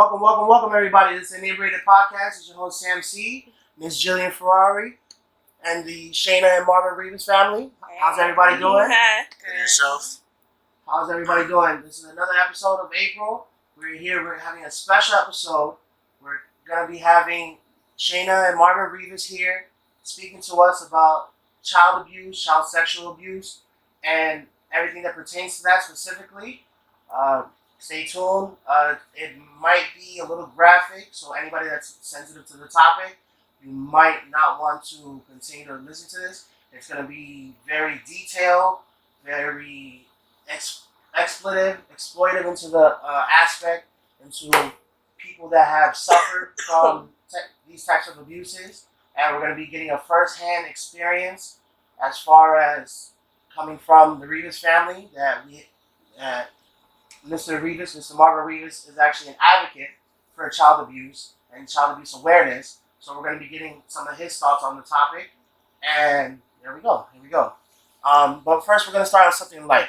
Welcome, everybody. This is Inebriated Podcast. It's your host, Sam C., Miss Jillian Ferrari, and the Shayna and Marvin Rivas family. How's everybody doing? Good. Yourself? How's everybody doing? This is another episode of April. We're having a special episode. We're going to be having Shayna and Marvin Rivas here speaking to us about child abuse, child sexual abuse, and everything that pertains to that specifically. Stay tuned. It might be a little graphic, so anybody that's sensitive to the topic, you might not want to continue to listen to this. It's going to be very detailed, very exploitive into the aspect, into people that have suffered from these types of abuses. And we're going to be getting a first-hand experience as far as coming from the Rivas family that Mr. Rivas, Mr. Marvin Rivas, is actually an advocate for child abuse and child abuse awareness. So we're going to be getting some of his thoughts on the topic. And here we go. But first, we're going to start with something light.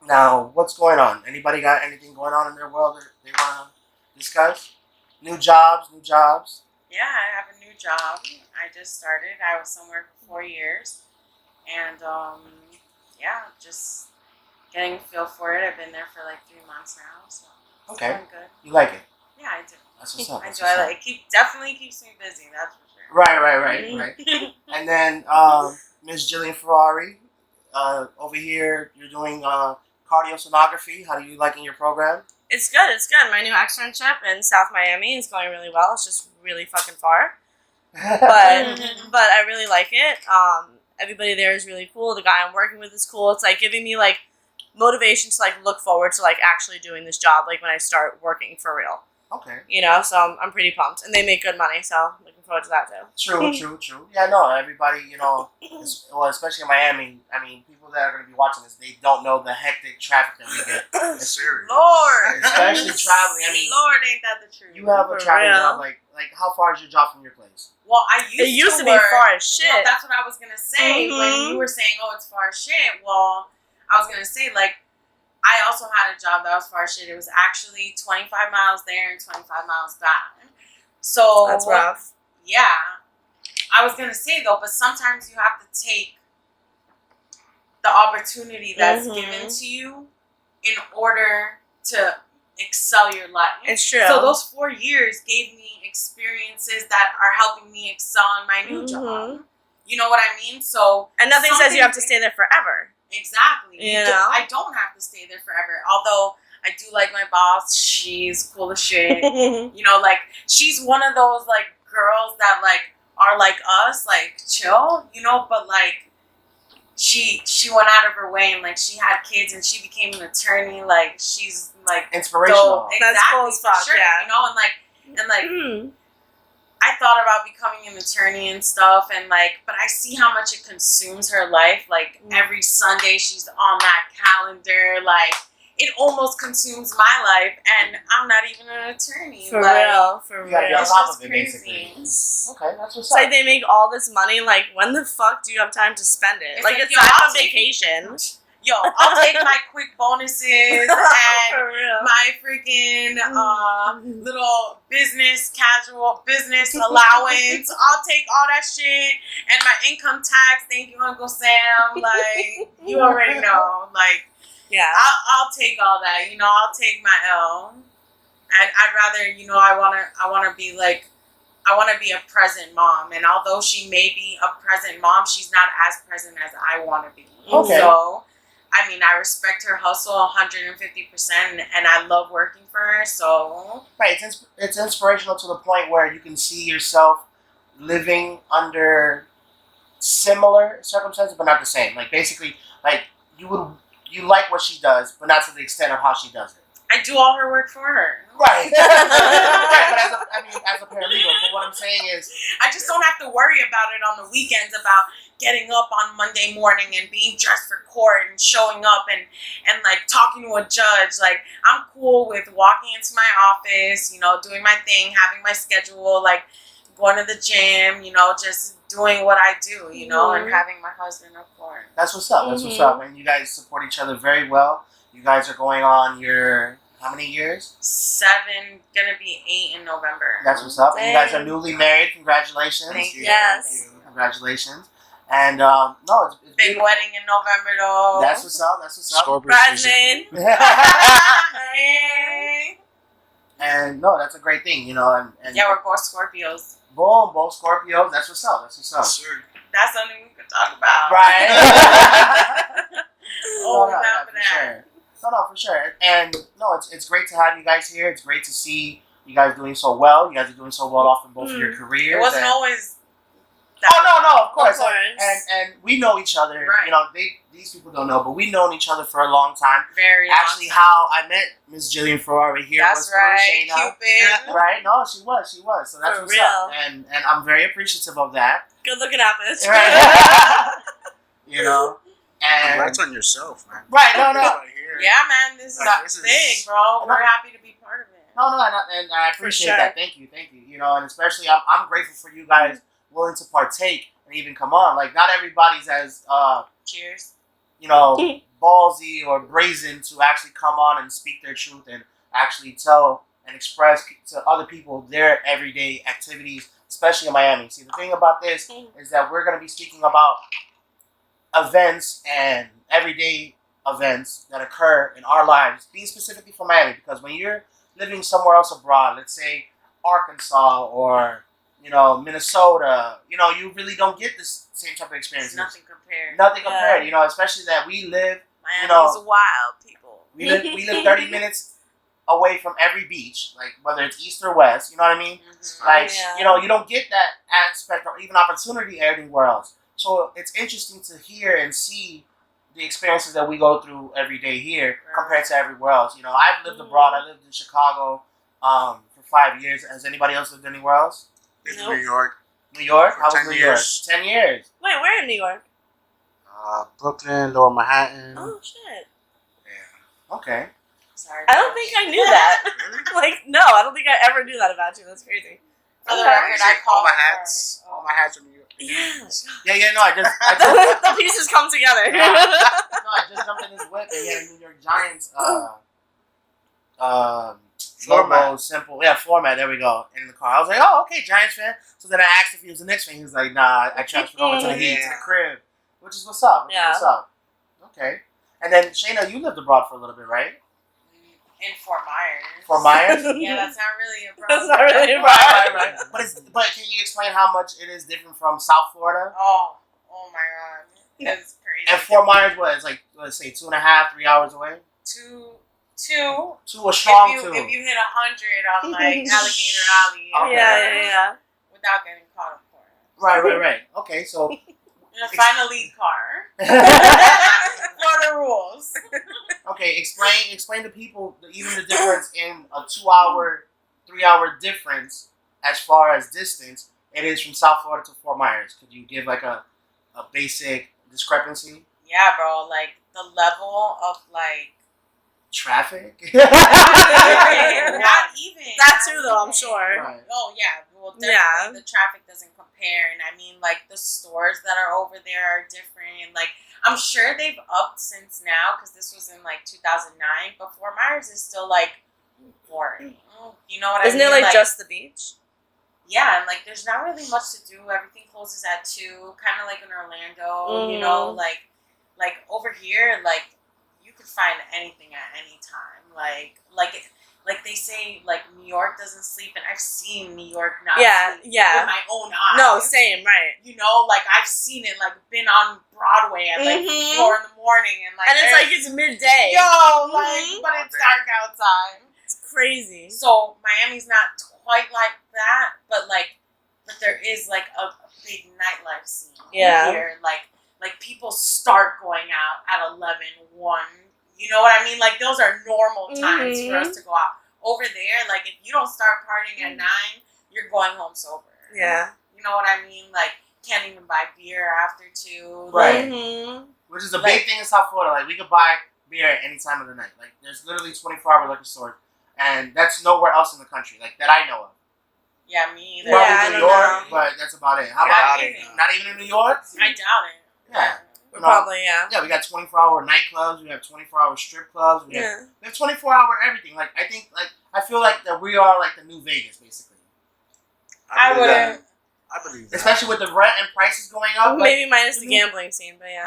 Now, what's going on? Anybody got anything going on in their world that they want to discuss? New jobs? Yeah, I have a new job. I just started. I was somewhere for 4 years. And, just getting a feel for it. I've been there for like 3 months now, so it's Okay. going good. You like it? Yeah, I do. That's what's up. I do. I like it. Definitely keeps me busy, that's for sure. Right. And then Miss Jillian Ferrari, over here, you're doing cardiosonography. How do you liking your program? It's good. My new externship in South Miami is going really well. It's just really fucking far. But I really like it. Everybody there is really cool. The guy I'm working with is cool. It's like giving me like motivation to like look forward to like actually doing this job like when I start working for real. Okay. You know, so I'm pretty pumped. And they make good money, so looking forward to that too. True. Yeah, no, everybody, especially in Miami, I mean, people that are going to be watching this, they don't know the hectic traffic that we get. It's serious. Lord! Especially traveling. I mean, Lord, ain't that the truth? you have a traveling job. Like how far is your job from your place? Well, It used to be far as shit. Well, that's what I was going to say when you were saying, it's far as shit. Well, I was going to say, like, I also had a job that was far as shit. It was actually 25 miles there and 25 miles back. So that's rough. Yeah. I was going to say, though, but sometimes you have to take the opportunity that's given to you in order to excel your life. It's true. So those 4 years gave me experiences that are helping me excel in my new job. You know what I mean? So and nothing says you have to stay there forever. Exactly. You know? I don't have to stay there forever. Although I do like my boss. She's cool as shit. Like she's one of those like girls that like are like us, like chill, but like she went out of her way and like she had kids and she became an attorney. Like she's like inspirational. Exactly, that's cool as fuck, sure, yeah. and like I thought about becoming an attorney and stuff, and like, but I see how much it consumes her life. Like every Sunday, she's on that calendar. Like it almost consumes my life, and I'm not even an attorney. For real. You gotta be on It's top just of it, crazy. basically. Okay, that's what's It's up. like they make all this money. Like, when the fuck do you have time to spend it? It's Like like, it's yo, time I'll on take- vacation. Yo, I'll take my quick bonuses and For real. my freaking little business allowance. I'll take all that shit and my income tax. Thank you, Uncle Sam. Like you already know. Like Yeah. I'll take all that. I'll take my L. I'd rather. I wanna be like. I want to be a present mom, and although she may be a present mom, she's not as present as I want to be. Okay. So, I mean, I respect her hustle 150%, and I love working for her. So, Right, it's inspirational to the point where you can see yourself living under similar circumstances, but not the same. Like basically, like you like what she does, but not to the extent of how she does it. I do all her work for her. Right. Right, but as a paralegal. But what I'm saying is, I just don't have to worry about it on the weekends about getting up on Monday morning and being dressed for court and showing up and like talking to a judge. Like I'm cool with walking into my office, doing my thing, having my schedule, like going to the gym, just doing what I do, and having my husband, of course. that's what's up. That's what's up. And you guys support each other very well. You guys are going on your how many years? 7, gonna be 8 in November. That's what's up. And you guys are Dang. newly married. Congratulations. Thank you. Yes. Congratulations. And no, it's Big beautiful. wedding in November though. That's what's up. That's what's up. Scorpio season. Bridesmaid. Hey. And no, that's a great thing, you know. And Yeah, we're both Scorpios. boom, both Scorpios. That's what's up. That's what's up. Sure. That's something we could talk about. Right. Oh, no, down for for that. sure. No, for sure. And no, it's great to have you guys here. It's great to see you guys doing so well. You guys are doing so well off in both of your careers. It wasn't and- always. Oh no, of course. Of course. And we know each other. Right. You know, these people don't know, but we've known each other for a long time. Very Actually, long how I met Miss Jillian Ferrari here That's was through right, Shayna. Cupid. Right? No, she was. So that's For what's up. real. And I'm very appreciative of that. Good looking at this. Right. You know. And Congrats on yourself, man. right, no. Right here. Yeah, man, this is Like, this is- big, bro. We're happy to be part of it. No, and I appreciate sure. that. Thank you. You know, and especially I'm grateful for you guys willing to partake and even come on. Like, not everybody's as Cheers. you know, ballsy or brazen to actually come on and speak their truth and actually tell and express to other people their everyday activities, especially in Miami. See, the thing about this is that we're going to be speaking about events and everyday events that occur in our lives, being specifically for Miami, because when you're living somewhere else abroad, let's say Arkansas or, you know, Minnesota, you know, you really don't get this same type of experience. It's nothing compared. Nothing compared, you know, especially that we live Miami's wild, people. we live 30 minutes away from every beach, like whether it's east or west, you know what I mean? Mhm. Like, Yeah. you know, you don't get that aspect or even opportunity anywhere else. So it's interesting to hear and see the experiences that we go through every day here compared to everywhere else. You know, I've lived abroad. I lived in Chicago for 5 years. Has anybody else lived anywhere else? It's Nope. New York. New York? For How was 10 New years. York? 10 years. Wait, where in New York? Brooklyn, Lower Manhattan. Oh shit! Yeah. Okay. Sorry. I don't think I knew that. Really? Like, no, I don't think I ever knew that about you. That's crazy. For the Okay. record, I all called my her hats. for- All my hats are New York. Yeah. Yeah, no, I just The pieces come together. No, I just jumped in this whip and he had a New York Giants Format. logo, simple. Yeah, format. There we go. In the car. I was like, oh, okay, Giants fan. So then I asked if he was the Knicks fan. He was like, nah, I transferred over to the Heat, to the crib. Which is what's up. Yeah. What's up. Okay. And then, Shayna, you lived abroad for a little bit, right? in Fort Myers. Fort Myers? Yeah, that's not really a That's problem. not really a Right. But can you explain how much it is different from South Florida? Oh my god. It's crazy. And Fort Myers, what, it's like, let's say 2.5, 3 hours away? Two. Two, a strong If two. you hit 100 on like Alligator Alley, Okay. Yeah. without getting caught up for it. Right. Okay, so You're gonna find a lead car. Florida rules. okay, explain to people even the difference in a 2 hour, 3 hour difference as far as distance it is from South Florida to Fort Myers. Could you give like a basic discrepancy? Yeah, bro. Like the level of like. Traffic? Not even. That too, though, I'm sure. Right. Oh yeah, well definitely Yeah. the traffic doesn't compare, and I mean like the stores that are over there are different. Like I'm sure they've upped since now because this was in like 2009, but Fort Myers is still like boring. You know what Isn't I mean? it like just the beach? Yeah, and like there's not really much to do. Everything closes at 2, kind of like in Orlando. You know, like over here, like. You could find anything at any time. Like they say, like New York doesn't sleep, and I've seen New York not sleep with my own eyes. No, same, right. You know, like I've seen it, like been on Broadway at like 4 in the morning, and like And it's like it's midday. but it's dark outside. It's crazy. So Miami's not quite like that, but there is like a big nightlife scene here. Like people start going out at 11, 1. You know what I mean? Like those are normal times for us to go out. Over there, like if you don't start partying at 9, you're going home sober. Yeah. You know what I mean? Like can't even buy beer after 2. Right. Mm-hmm. Which is a big thing in South Florida. Like we could buy beer at any time of the night. Like there's literally 24-hour liquor stores, and that's nowhere else in the country, like that I know of. Yeah, me either. Probably Yeah, I New don't York, know. but that's about it. How Yeah, about I don't know. not even in New York? I doubt it. Yeah. We're probably, yeah. Yeah, we got 24-hour nightclubs. We have 24-hour strip clubs. We have 24-hour everything. Like I feel like that we are like the new Vegas, basically. I wouldn't. I believe that. Especially with the rent and prices going up. Maybe minus the gambling scene, but yeah.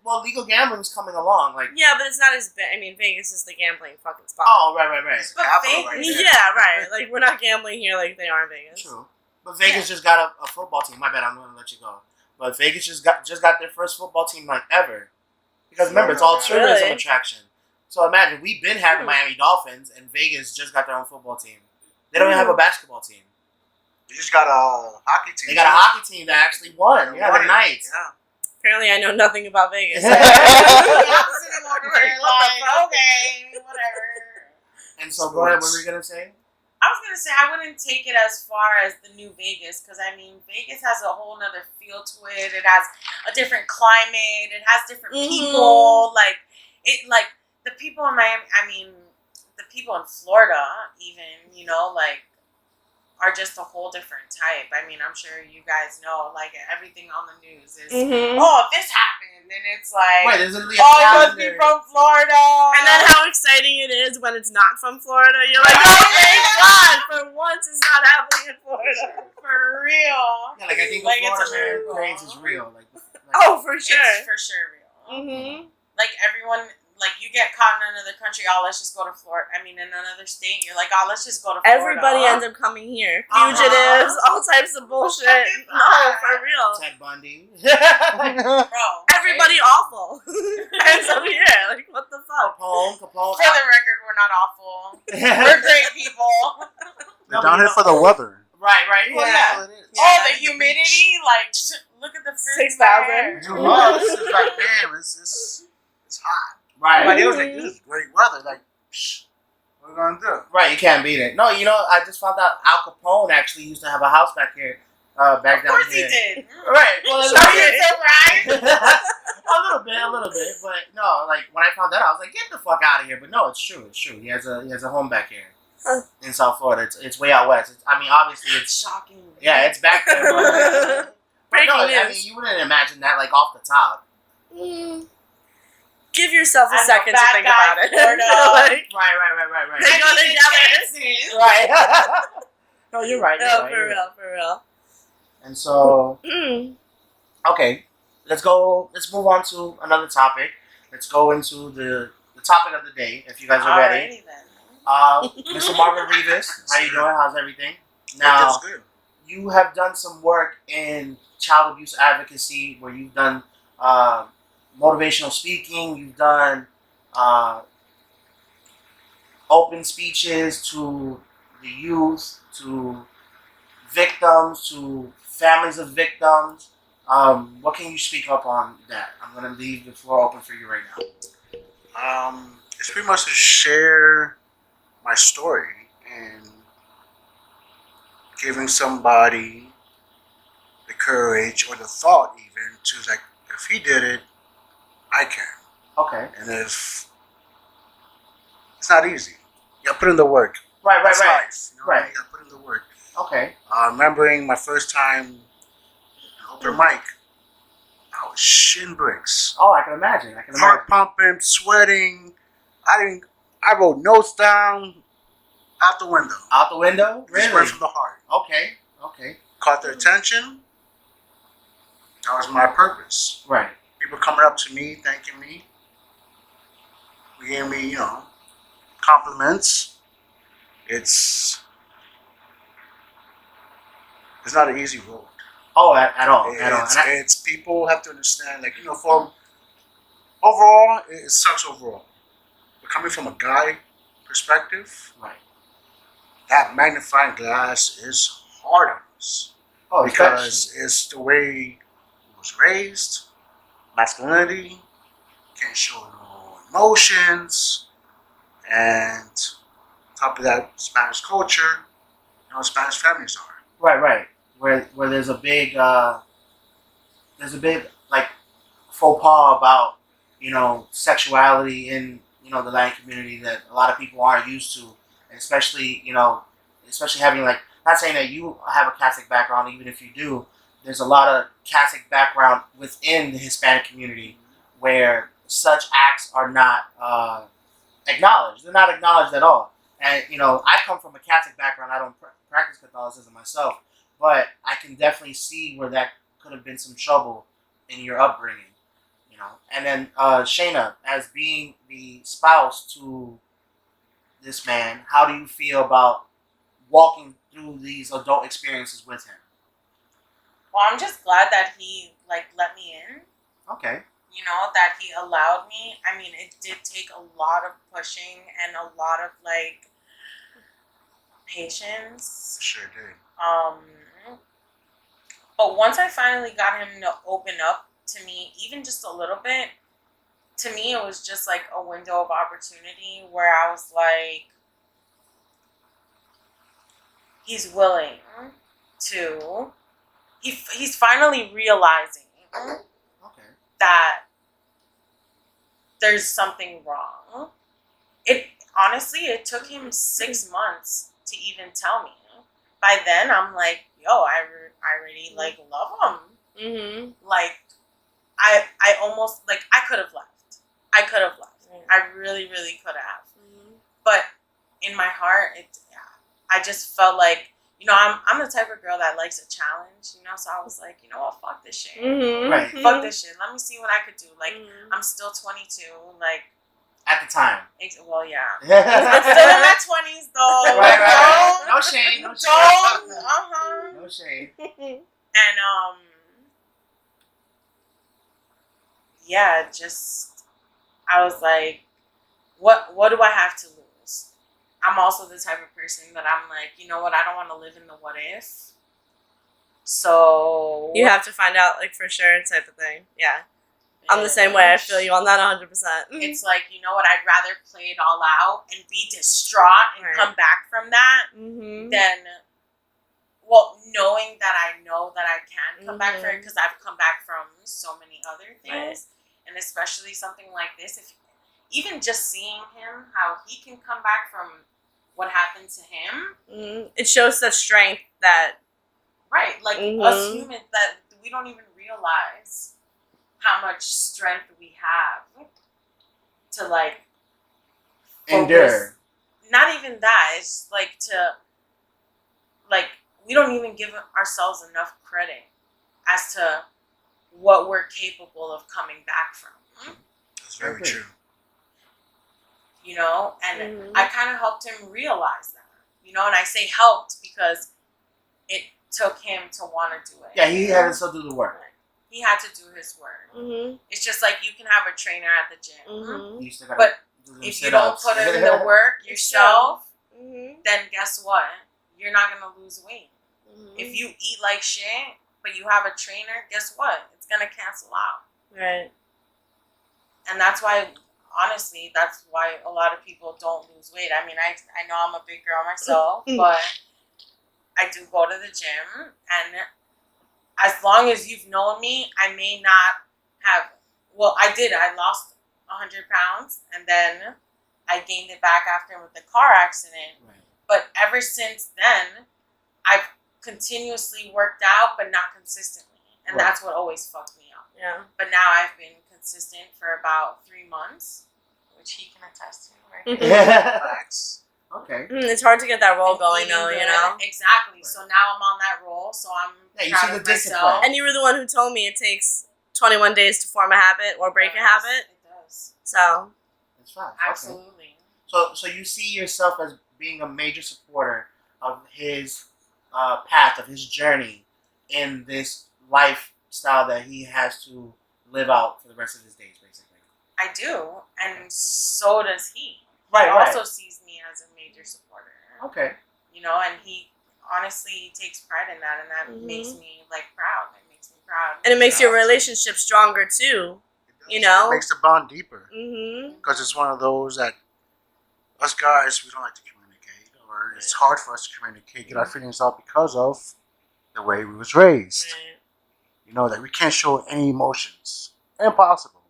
Well, legal gambling's coming along. Like yeah, but it's not as big. I mean, Vegas is the gambling fucking spot. oh, right. But Vegas, yeah, right. Like we're not gambling here like they are in Vegas. True, but Vegas just got a football team. My bad, I'm going to let you go. But Vegas just got their first football team like ever. Because remember, it's all tourism attraction. So imagine we've been having Miami Dolphins, and Vegas just got their own football team. They don't even have a basketball team. They just got a hockey team. They got a hockey team that actually won. Yeah, the Knights. Yeah. Apparently, I know nothing about Vegas. I'm sitting over there like, okay, whatever. And so, go ahead. What were you gonna say? I was gonna say I wouldn't take it as far as the new Vegas because I mean Vegas has a whole nother feel to it. It has a different climate. It has different people. Like the people in Miami. I mean, the people in Florida, even like. Are just a whole different type. I mean, I'm sure you guys know, like, everything on the news is, oh, this happened, and it's like, wait, there's literally it must be from Florida. And then how exciting it is when it's not from Florida. You're like, oh, thank God, for once it's not happening in Florida. For real. Yeah, like, I think the Florida craze is real. Like, oh, for sure. It's for sure real. Like, everyone... Like, you get caught in another country, let's just go to Florida. I mean, in another state, you're like, let's just go to Florida. Everybody ends up coming here. Fugitives, all types of bullshit. No, for real. Ted Bundy. Bro. Everybody awful. Ends up here. Like, what the fuck? Capone. For the record, we're not awful. We're great people. They're down here for the weather. Right. Well, Yeah. The humidity, like, look at the 6,000. Oh, this is like, damn, it's hot. Right. But it was like, this is great weather. Like, what are we going to do? Right, you can't beat it. No, I just found out Al Capone actually used to have a house back here. Back down here. Of course he did. Right. Well, Are you surprised? a little bit. But no, like, when I found that out, I was like, get the fuck out of here. But no, it's true. He has a home back here. In South Florida. It's way out west. I mean, obviously, it's... Shocking. Yeah, it's back there. But no, I mean, you wouldn't imagine that, like, off the top. Give yourself a second to think about it. Right. They go together. Right. No, you're right. No, for real. And so, okay, let's move on to another topic. Let's go into the topic of the day, if you guys are ready. Mr. Marvin Rivas, how you doing? How's everything? Now, you have done some work in child abuse advocacy where you've done motivational speaking, you've done open speeches to the youth, to victims, to families of victims. What can you speak up on that? I'm going to leave the floor open for you right now. It's pretty much to share my story and giving somebody the courage or the thought even to like, if he did it, I can. Okay. And if it's not easy, you gotta put in the work. Right. Life, Right. You gotta put in the work. Okay. Remembering my first time in open mic, I was shin bricks. Oh, I can imagine. Heart pumping, sweating. I wrote notes down out the window. Out the window? Really? Just went from the heart. Okay. Caught their attention. That was my purpose. Right. People coming up to me, thanking me. Giving me, compliments. It's not an easy road. Oh, at all. It's people have to understand, for overall, it sucks overall. But coming from a guy perspective, right, that magnifying glass is hard on us. Oh, because it's the way it was raised, masculinity, can't show no emotions, and on top of that, Spanish culture, Spanish families are. Right. Where there's a big like faux pas about sexuality in the Latin community that a lot of people aren't used to, and especially having not saying that you have a Catholic background, even if you do, there's a lot of Catholic background within the Hispanic community where such acts are not acknowledged. They're not acknowledged at all. And, I come from a Catholic background. I don't practice Catholicism myself, but I can definitely see where that could have been some trouble in your upbringing, And then Shayna, as being the spouse to this man, how do you feel about walking through these adult experiences with him? Well, I'm just glad that he let me in. Okay. That he allowed me. I mean, it did take a lot of pushing and a lot of patience. Sure did. But once I finally got him to open up to me, even just a little bit, to me it was just like a window of opportunity where I was like, he's willing to. He's finally realizing that there's something wrong. It took him 6 months to even tell me. By then, I'm like, yo, I already love him. Mm-hmm. I almost I could have left. I really, really could have. Mm-hmm. But in my heart, I just felt like, I'm the type of girl that likes a challenge, so I was like, you know what, fuck this shit. Mm-hmm. Right. Fuck this shit. Let me see what I could do. I'm still 22. At the time. Well, yeah. I'm Right, still in my 20s, though. right. No shade. No shade. Uh-huh. No shade. And, yeah, I was like, what do I have to lose? I'm also the type of person that I'm like, you know what, I don't want to live in the what if. So You have to find out, for sure, type of thing. Yeah. I'm the same way. I feel you on that 100%. It's like, you know what, I'd rather play it all out and be distraught and come back from that Mm-hmm. than, knowing that I know that I can come back from it, because I've come back from so many other things. Right. And especially something like this, even just seeing him, how he can come back from what happened to him. It shows such strength that... Right, us humans, that we don't even realize how much strength we have to endure. Not even that. It's we don't even give ourselves enough credit as to what we're capable of coming back from. That's very true. And I kind of helped him realize that. And I say helped because it took him to want to do it. Yeah, he had to still do the work. He had to do his work. Mm-hmm. It's just like you can have a trainer at the gym. Mm-hmm. You still gotta But do them if you don't sit-ups. put in the work yourself, Mm-hmm. then guess what? You're not going to lose weight. Mm-hmm. If you eat like shit, but you have a trainer, guess what? It's going to cancel out. Right. And that's why, honestly, a lot of people don't lose weight. I mean, I know I'm a big girl myself, but I do go to the gym, and as long as you've known me, I may not have, I did. I lost 100 pounds, and then I gained it back after with the car accident. Right. But ever since then, I've continuously worked out, but not consistently. And Right. that's what always fucked me up. Yeah. But now I've been consistent for about 3 months, which he can attest to, right? Facts. Okay. It's hard to get that roll And going, eating though, good. Exactly. Right. So now I'm on that roll, so I'm Yeah, you proud see the of myself. discipline. And you were the one who told me it takes 21 days to form a habit or break a habit. It does. So, That's fine. Okay. Absolutely. So you see yourself as being a major supporter of his path, of his journey in this lifestyle that he has to live out for the rest of his days, basically. I do, and so does he. Right, He right. also sees me as a major supporter. Okay. And he honestly takes pride in that, and that makes me proud. It makes me proud. and it makes your relationship stronger, too. It makes the bond deeper. Mm-hmm. Because it's one of those that us guys, we don't like to communicate, or it's hard for us to communicate, get our feelings out because of the way we was raised. Right. That we can't show any emotions. Impossible.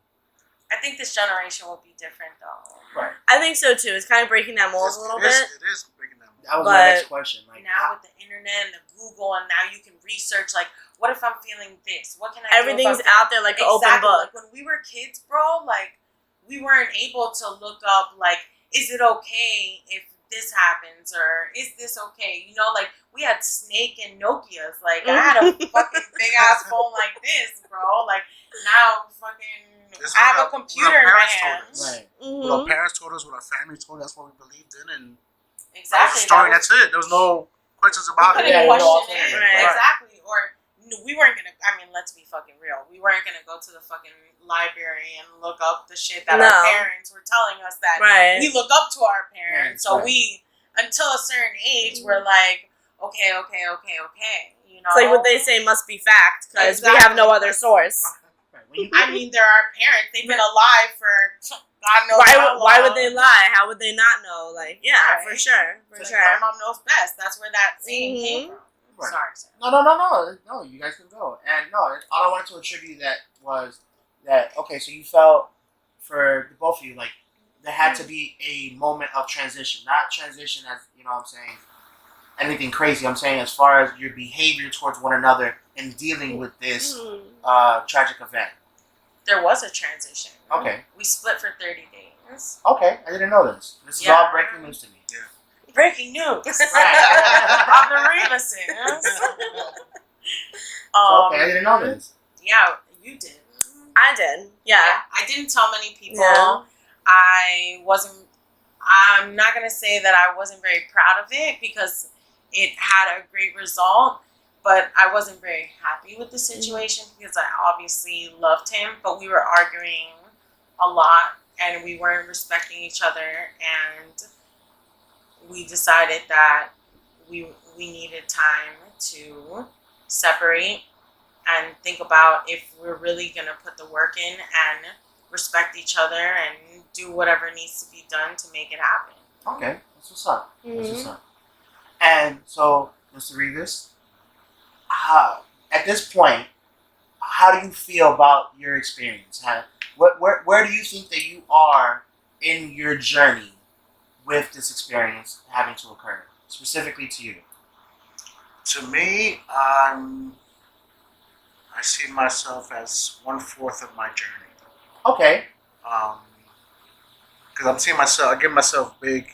I think this generation will be different, though. Right. I think so, too. It's kind of breaking that mold a little bit. It is breaking that mold. That was my next question. Like now with the internet and the Google, and now you can research, like, what if I'm feeling this? What can I Everything's do? Everything's out there like an open book. Like when we were kids, bro, like, we weren't able to look up, like, is it okay if this happens, or is this okay? You know, like, we had Snake and Nokias. Like, I had a fucking big ass phone like this, bro. Like, now fucking I have a computer in my hands. right. What our parents told us, what our family told us, that's what we believed in, and Exactly. that's it. There was no questions about it. We couldn't question it. Right. Exactly. Or we weren't gonna. I mean, let's be fucking real. We weren't gonna go to the fucking library and look up the shit that our parents were telling us that we look up to our parents. So we, until a certain age, we're like, okay. You know, it's like what they say must be fact because we have no other source. I mean, they're our parents. They've been alive for God knows how long. Why would they lie? How would they not know? Like, yeah, Right. for sure. My mom knows best. That's where that saying came from. Right. Sorry, Sam. No, you guys can go. And no, all I wanted to attribute that was that, okay, so you felt, for the both of you, like, there had to be a moment of transition. Not transition as, you know what I'm saying, anything crazy. I'm saying as far as your behavior towards one another in dealing with this tragic event. There was a transition. Okay. We split for 30 days. Okay, I didn't know this. This is all breaking news to me. Yeah. Breaking news. On the Revases. Okay, I didn't know this. Yeah, you did. I did. Yeah. I didn't tell many people. Yeah. I'm not going to say that I wasn't very proud of it because it had a great result, but I wasn't very happy with the situation because I obviously loved him, but we were arguing a lot and we weren't respecting each other, and we decided that we needed time to separate and think about if we're really going to put the work in and respect each other and do whatever needs to be done to make it happen. Okay, that's what's up. That's what's up. And so, Mr. Rivas, at this point, how do you feel about your experience? Where do you think that you are in your journey with this experience having to occur, specifically to you? To me, I see myself as 1/4 of my journey. Okay. Because I'm seeing myself, I give myself big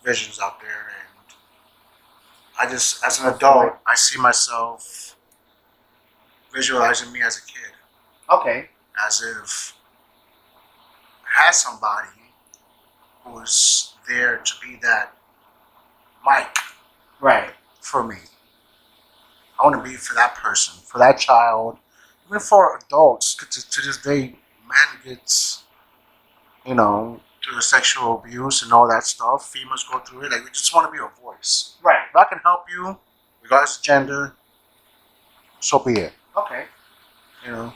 visions out there, and I just, as an adult, I see myself visualizing me as a kid. Okay. As if I had somebody who was there to be that mic Right. for me. I want to be for that person, for that child, even for adults. To this day, man gets, through sexual abuse and all that stuff. Females go through it. Like, we just want to be a voice. Right. If I can help you, regardless of gender, so be it. Okay. You know.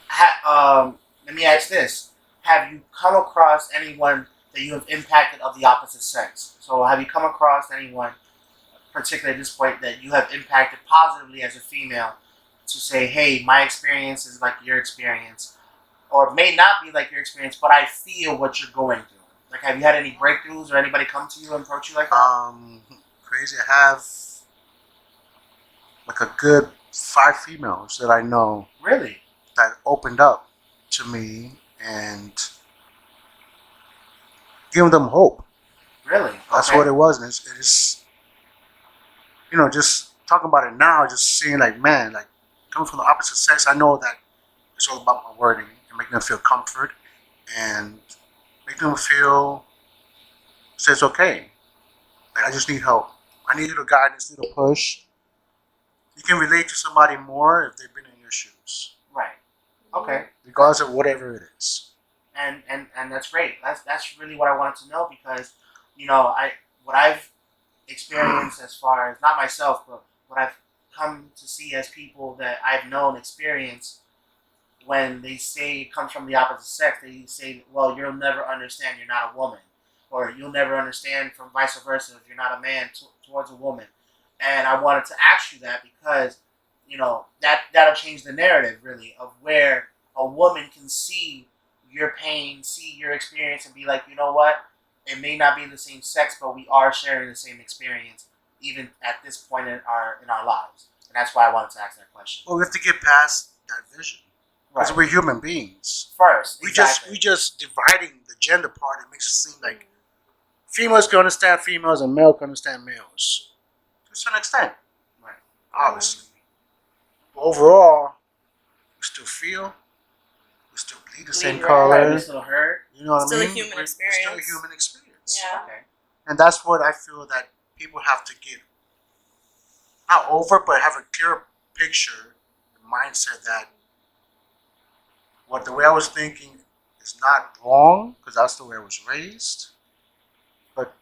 Let me ask this: have you come across anyone that you have impacted of the opposite sex? So, have you come across anyone, particularly at this point, that you have impacted positively as a female to say, "Hey, my experience is like your experience," or it may not be like your experience, but I feel what you're going through? Like, have you had any breakthroughs or anybody come to you and approach you like that? Crazy. I have like a good 5 females that I know. Really? That opened up to me and giving them hope. Really? That's what it was. And it is, just talking about it now, just seeing like, man, like coming from the opposite sex, I know that it's all about my wording and making them feel comfort and making them feel it's okay. Like, I just need help. I need a little guidance, need a push. You can relate to somebody more if they've been in your shoes. Right. Okay. Regardless of whatever it is. And that's great. That's really what I wanted to know because, what I've experienced as far as, not myself, but what I've come to see as people that I've known experience, when they say it comes from the opposite sex, they say, well, you'll never understand, you're not a woman. Or you'll never understand from vice versa if you're not a man towards a woman. And I wanted to ask you that because, that'll change the narrative, really, of where a woman can see your pain, see your experience, and be like, you know what? It may not be the same sex, but we are sharing the same experience, even at this point in our lives? And that's why I wanted to ask that question. Well, we have to get past that vision because Right. we're human beings. First, We exactly. just dividing the gender part. It makes it seem like females can understand females and male can understand males to a certain extent. Right. Obviously, but overall, we still feel, we still bleed the same Bleed, color. Right, we still hurt. You know what Still I a mean? human We're still a experience. human experience. Yeah. Okay. And that's what I feel that people have to get not over, but have a clear picture, mindset that what the way I was thinking is not wrong because that's the way I was raised. But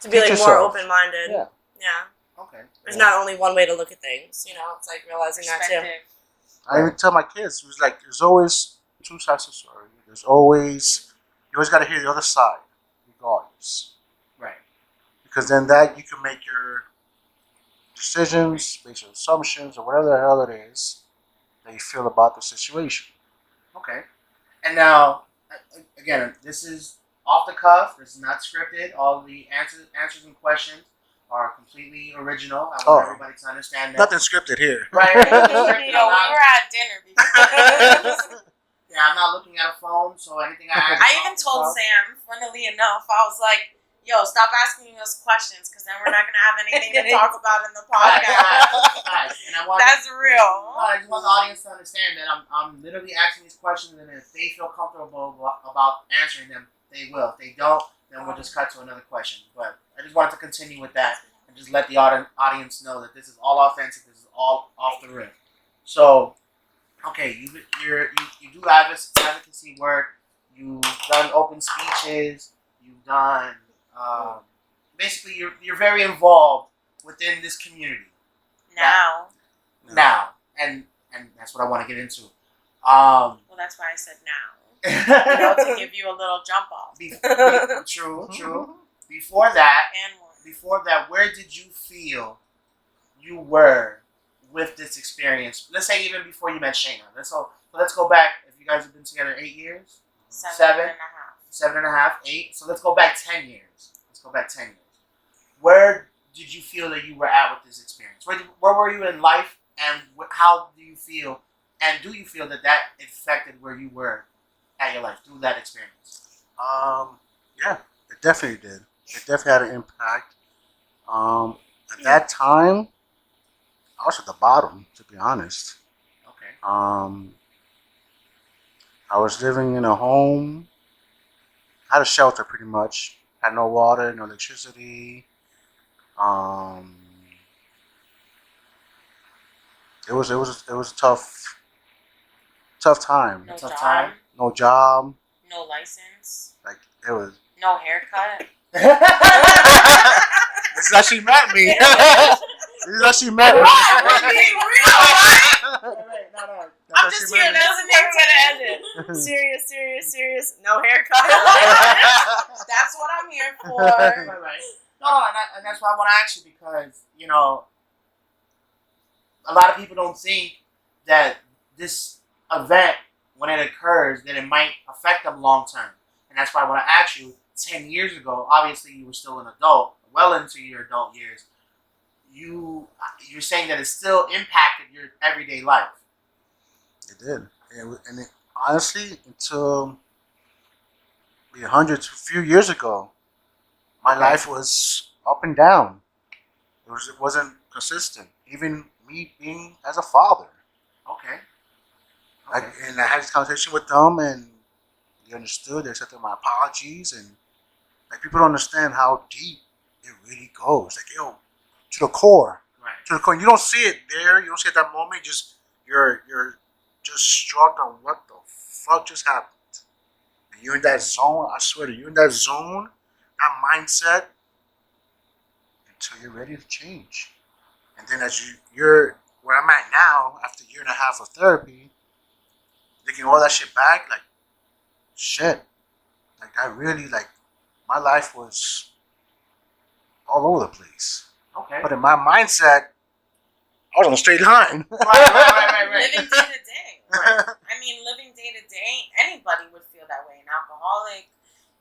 To be like Teach more yourself. open-minded. Yeah. Yeah. Okay. There's not only one way to look at things. You know, it's like realizing that too. Perspective. I even tell my kids, it was like there's always two sides to the story. There's always you always got to hear the other side, regardless, Right. because then that you can make your decisions based on assumptions or whatever the hell it is that you feel about the situation. Okay. And now, again, this is off the cuff. This is not scripted. All the answers and questions are completely original. I want everybody to understand that. Nothing scripted here. Right. Yo, we were at dinner before. Yeah, I'm not looking at a phone, so anything I ask. I even told Sam, funnily enough, I was like, yo, stop asking us questions because then we're not going to have anything to talk about in the podcast. And I want That's real. I just want the audience to understand that I'm literally asking these questions, and if they feel comfortable about answering them, they will. If they don't, then we'll just cut to another question. But I just wanted to continue with that and just let the audience know that this is all authentic. This is all off the rip. So, okay, you do advocacy work. You've done open speeches. You've done basically you're very involved within this community Now. now, and that's what I want to get into. Well, that's why I said now. You know, to give you a little jump off. True. Before that, where did you feel you were with this experience? Let's say even before you met Shayna. Let's go back. If you guys have been together 8 years, 7.5, 8. So let's go back 10 years. Where did you feel that you were at with this experience? Where were you in life, and how do you feel? And do you feel that affected where you were at your life through that experience? Yeah, it definitely did. It definitely had an impact. At that time, I was at the bottom, to be honest. Okay. I was living in a home. I had a shelter, pretty much. Had no water, no electricity. It was a tough time. No Tough job. time. No job. No license. Like it was. No haircut. This is how she met me. This is how she met me. We're being real, right? No. I'm just here. That was a nice way to end it. Serious. No haircut. That's what I'm here for. Right. No, and that's why I want to ask you, because a lot of people don't think that this event, when it occurs, that it might affect them long term, and that's why I want to ask you. 10 years ago, obviously you were still an adult, well into your adult years. You're saying that it still impacted your everyday life. It did, and it, honestly, until a few years ago, my life was up and down. It wasn't consistent. Even me being as a father. Okay. And I had this conversation with them, and they understood. They accepted my apologies, and like people don't understand how deep it really goes. Like to the core. Right. To the core. You don't see it there. You don't see it at that moment. You're just struck on what the fuck just happened. And you're in that zone. I swear to you, in that zone, that mindset, until you're ready to change. And then as you're where I'm at now, after a year and a half of therapy, thinking all that shit back, like shit. Like that really, like my life was all over the place. Okay. But in my mindset, I was on a straight line. Right. Living day to day. I mean, living day to day, anybody would feel that way. An alcoholic,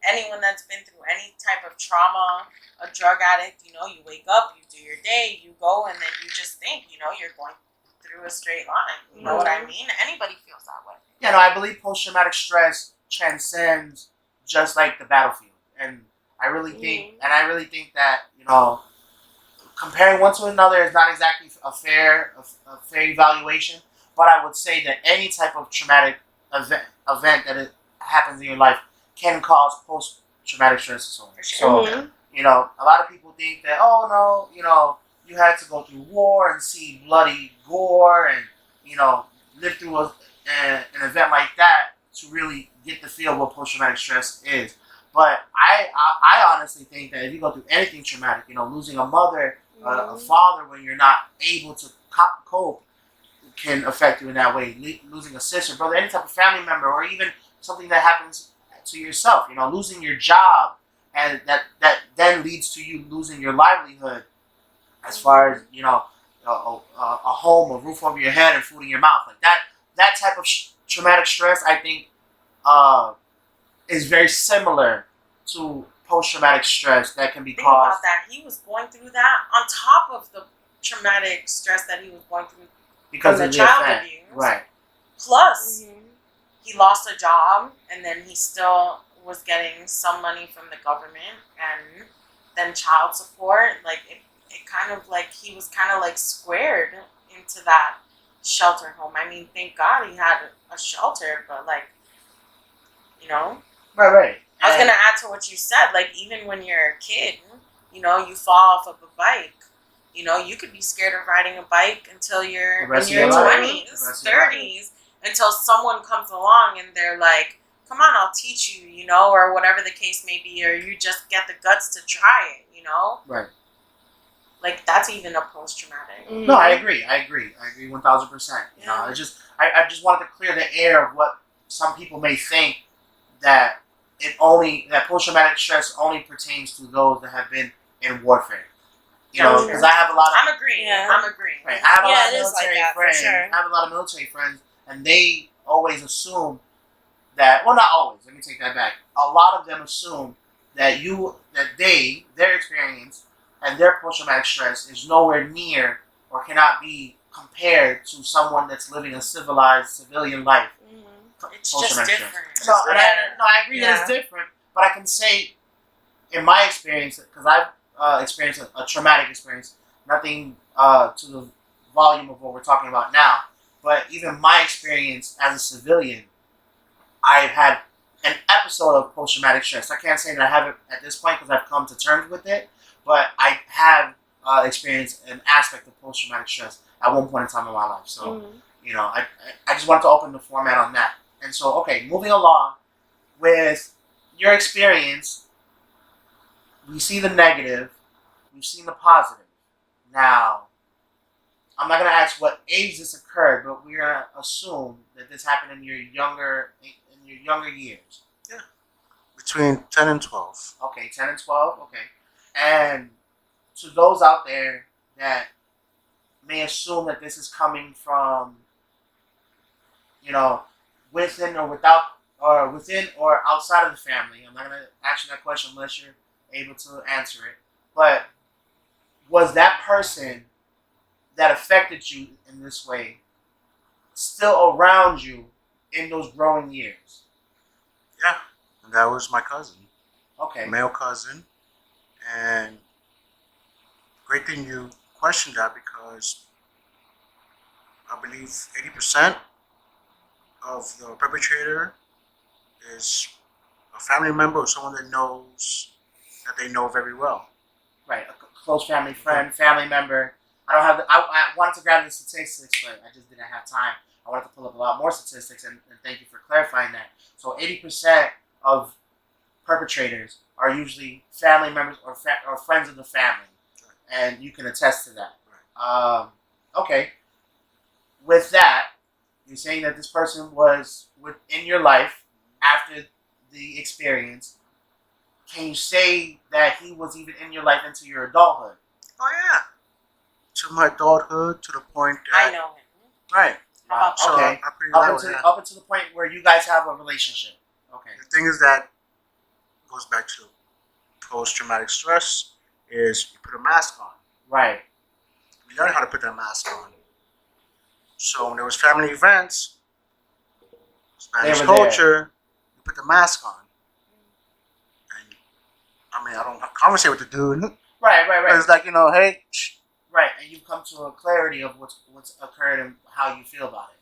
anyone that's been through any type of trauma, a drug addict, you wake up, you do your day, you go, and then you just think, you're going through a straight line. You know what I mean? Anybody feels that way. Yeah, no, I believe post-traumatic stress transcends just like the battlefield. And I really think that, comparing one to another is not exactly a fair evaluation, but I would say that any type of traumatic event that it happens in your life can cause post-traumatic stress disorder. So, a lot of people think that, oh no, you had to go through war and see bloody gore and, live through an event like that to really get the feel of what post-traumatic stress is. But I honestly think that if you go through anything traumatic, losing a mother, a father when you're not able to cope can affect you in that way. Losing a sister, brother, any type of family member, or even something that happens to yourself. Losing your job, and that then leads to you losing your livelihood, as far as a home, a roof over your head, and food in your mouth. Like that type of traumatic stress, I think, is very similar to post-traumatic stress that can be Think caused. about that. He was going through that on top of the traumatic stress that he was going through because from of the the child effect. abuse. Right. Plus, he lost a job, and then he still was getting some money from the government, and then child support. Like it kind of like he was kind of like squared into that shelter home. I mean, thank God he had a shelter, but Right. I was gonna add to what you said. Like even when you're a kid, you fall off of a bike. You could be scared of riding a bike until you're in your 20s, 30s, until someone comes along and they're like, come on, I'll teach you, or whatever the case may be, or you just get the guts to try it, Right. Like, that's even a post-traumatic. No, I agree 1,000%. I just wanted to clear the air of what some people may think that that post-traumatic stress only pertains to those that have been in warfare. Because I have a lot of... I'm agreeing. Right. I have a lot of it is military like that, friends. for sure. I have a lot of military friends, and they always assume that... Well, not always. Let me take that back. A lot of them assume that their experience and their post-traumatic stress is nowhere near or cannot be compared to someone that's living a civilized civilian life. It's just different. I agree that it's different, but I can say, in my experience, because I've experienced a traumatic experience, nothing to the volume of what we're talking about now, but even my experience as a civilian, I've had an episode of post-traumatic stress. I can't say that I haven't at this point because I've come to terms with it, but I have experienced an aspect of post-traumatic stress at one point in time in my life. So, I just wanted to open the format on that. And so, okay, moving along with your experience, we see the negative, we've seen the positive. Now, I'm not going to ask what age this occurred, but we're going to assume that this happened in your younger years. Yeah. Between 10 and 12. Okay, 10 and 12, okay. And to those out there that may assume that this is coming from, within or outside of the family. I'm not going to ask you that question unless you're able to answer it. But was that person that affected you in this way still around you in those growing years? Yeah, and that was my cousin. Okay. Male cousin. And great thing you questioned that, because I believe 80% of the perpetrator is a family member or someone that they know very well. Right, a close family friend, family member. I wanted to grab the statistics, but I just didn't have time. I wanted to pull up a lot more statistics, and thank you for clarifying that. So 80% of perpetrators are usually family members or friends of the family, and you can attest to that. Okay. With that, you're saying that this person was within your life after the experience. Can you say that he was even in your life into your adulthood? Oh yeah, to my adulthood, to the point that I know him. Right. Wow. So Okay. I pretty Up well, until yeah. up until the point where you guys have a relationship. Okay. The thing is that goes back to the post-traumatic stress, is you put a mask on. Right. You learn how to put that mask on. So when there was family events, Spanish They were there. culture, you put the mask on. And I mean, I don't conversate with the dude. Right. It's like, hey, shh. Right, and you've come to a clarity of what's occurred and how you feel about it.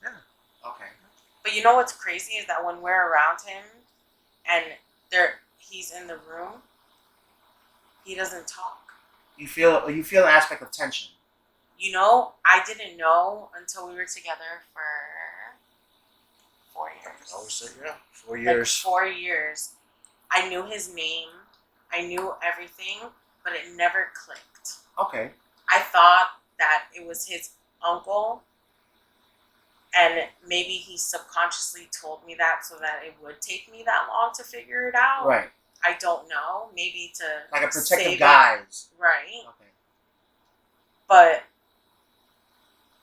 Yeah. Okay. But you know what's crazy is that when we're around him and he's in the room, he doesn't talk. You feel an aspect of tension. I didn't know until we were together for 4 years. I would say, yeah, 4 Like years. 4 years. I knew his name. I knew everything, but it never clicked. Okay. I thought that it was his uncle, and maybe he subconsciously told me that so that it would take me that long to figure it out. Right. I don't know. Maybe to Like a save protective it. guise. Right. Okay. But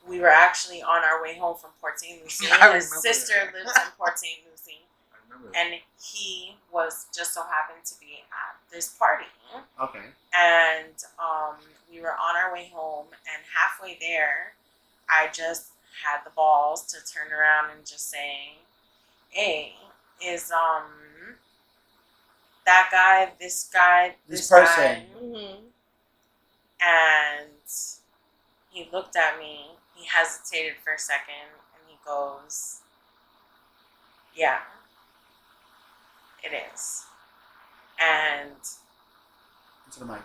we were actually on our way home from Port St. Lucie. I His remember sister that. lives in Port St. Lucie. I remember that. And he was just so happened to be at this party. Okay. And we were on our way home, and halfway there, I just had the balls to turn around and just say, "Hey, is that guy, this guy, This guy?" person. Mm-hmm. And he looked at me. He hesitated for a second, and he goes, "Yeah, it is." And Into the mic.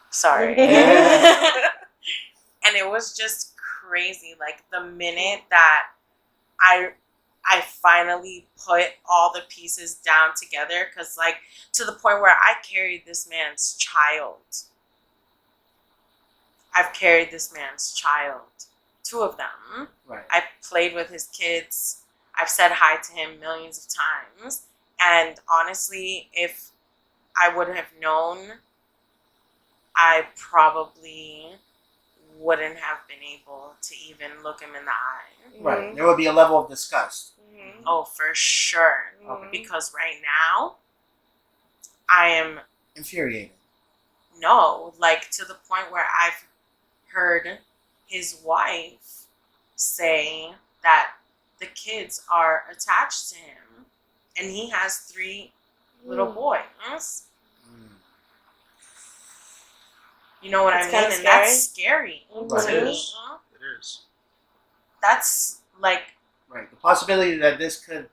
sorry. Yeah. And it was just crazy. Like the minute that I finally put all the pieces down together, because like to the point where I carried this man's child. I've carried this man's child. 2 of them. Right. I played with his kids. I've said hi to him millions of times. And honestly, if I would have known, I probably wouldn't have been able to even look him in the eye. Right. There would be a level of disgust. Mm-hmm. Oh, for sure. Okay. Because right now, I am, Infuriated. no, like to the point where I've heard his wife say that the kids are attached to him. And he has 3 little boys. Mm. You know what That's I mean? kinda And that's scary Right. to It me. is. It is. That's like, Right. The possibility that this could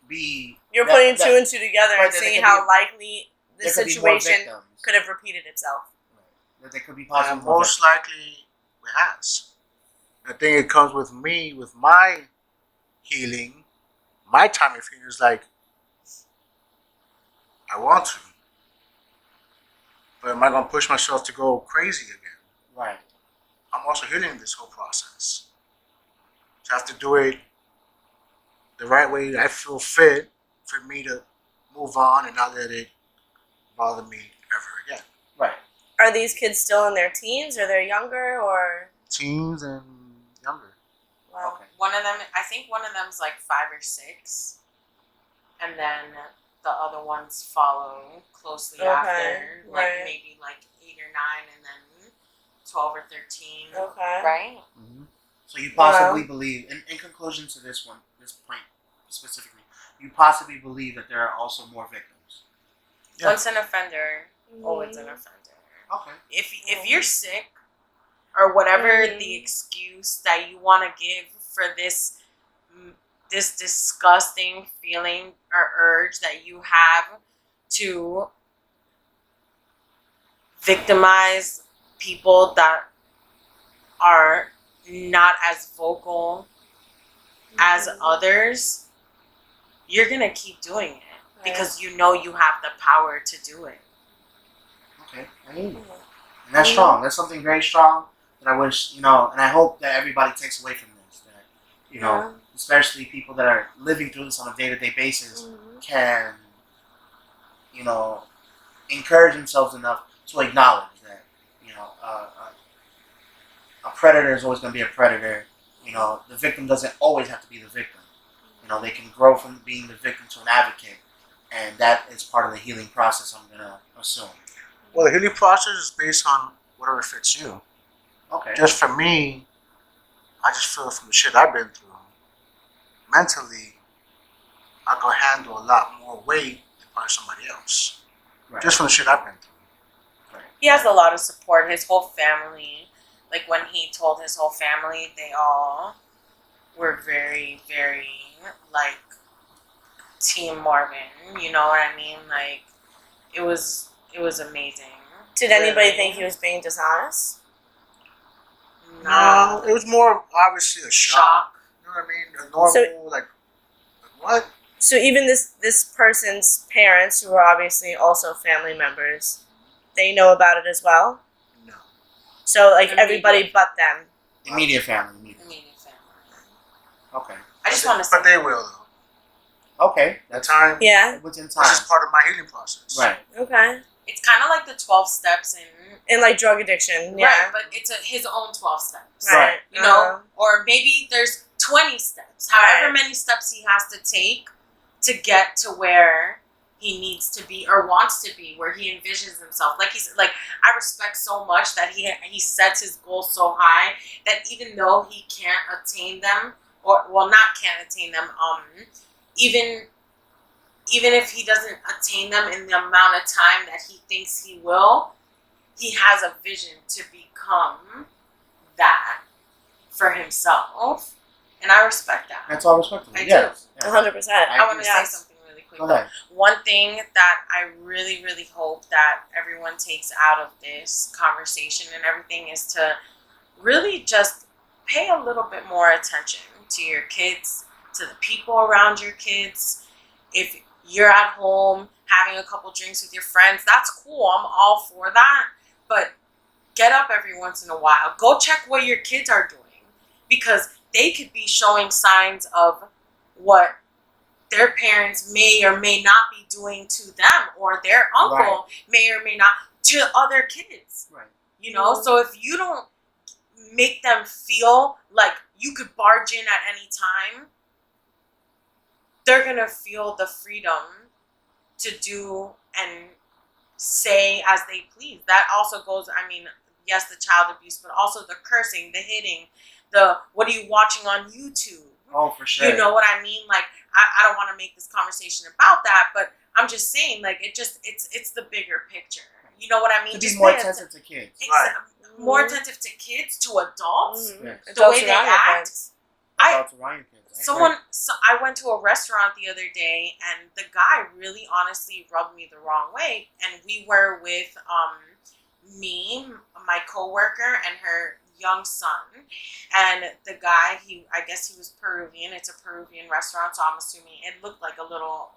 be. You're that- putting that- 2 and 2 together Right, and that there seeing could how be- likely there this could be more situation victims. could have repeated itself. Right. That there could be And possible. most likely it has. I think it comes with me, with my healing, my time of healing is like, I want to. But am I going to push myself to go crazy again? Right. I'm also healing this whole process. So I have to do it the right way I feel fit for me to move on and not let it bother me ever again. Right. Are these kids still in their teens, or they're younger, or Teens and younger. wow? Okay. one of them, I think one of them's like 5 or 6. And then the other ones follow closely Okay, after. Like right. maybe like 8 or 9 and then 12 or 13. Okay. Right? Mm-hmm. So you possibly believe, in conclusion to this point specifically, you possibly believe that there are also more victims. Yeah. Once an offender, always an offender. Okay. If you're sick or whatever Mhm. the excuse that you want to give for this disgusting feeling or urge that you have to victimize people that are not as vocal as others, you're gonna keep doing it because you know you have the power to do it. Okay. I hear you. And that's strong. That's something very strong that I wish, and I hope that everybody takes away from this. That, especially people that are living through this on a day-to-day basis can, encourage themselves enough to acknowledge that, a predator is always going to be a predator. The victim doesn't always have to be the victim. They can grow from being the victim to an advocate. and that is part of the healing process, I'm going to assume. Well, the healing process is based on whatever fits you. Okay. Just for me, I just feel from the shit I've been through, mentally, I could handle a lot more weight than probably somebody else. Right. Just from the shit I've been through. Right. He has a lot of support. His whole family, like when he told his whole family, they all were very, very, like, Team Marvin. You know what I mean? Like, it was amazing. Did anybody think he was being dishonest? No, it was more obviously a shock. You know what I mean? A normal, like what? So even this person's parents, who are obviously also family members, they know about it as well? No. So, like, Immediate. everybody but them. Immediate family. Immediate family. Okay. I just want to say. But they will, though. Okay. That time. Yeah. Within This time. is part of my healing process. Right. Okay. It's kind of like the 12 steps in. And, like, drug addiction. Yeah. Right, but it's his own 12 steps. Right. You know? Or maybe there's 20 steps. However Right. many steps he has to take to get to where he needs to be or wants to be, where he envisions himself. Like he's like, I respect so much that he sets his goals so high that even though he can't attain them, or well, not can't attain them, even if he doesn't attain them in the amount of time that he thinks he will, he has a vision to become that for himself, and I respect that. That's all respectable. I Yes. do. Yeah. 100%. I want to say something really quick. Go ahead. One thing that I really, really hope that everyone takes out of this conversation and everything is to really just pay a little bit more attention to your kids, to the people around your kids. If you're at home having a couple drinks with your friends, that's cool. I'm all for that. But get up every once in a while. Go check what your kids are doing, because they could be showing signs of what their parents may or may not be doing to them, or their uncle may or may not to other kids. Right. You know, so if you don't make them feel like you could barge in at any time, they're going to feel the freedom to do and say as they please. That also goes, I mean, yes, the child abuse, but also the cursing, the hitting, the what are you watching on YouTube? Oh, for sure. You know what I mean? Like, I don't want to make this conversation about that, but I'm just saying, like, it's the bigger picture. You know what I mean? To be Just more pay attentive to kids. Right. more attentive to kids, to adults. Mm-hmm. Yes. The way they act. Adults around your kids. I went to a restaurant the other day, and the guy really honestly rubbed me the wrong way. And we were with me, my coworker, and her young son. And the guy, I guess he was Peruvian. It's a Peruvian restaurant, so I'm assuming it looked like a little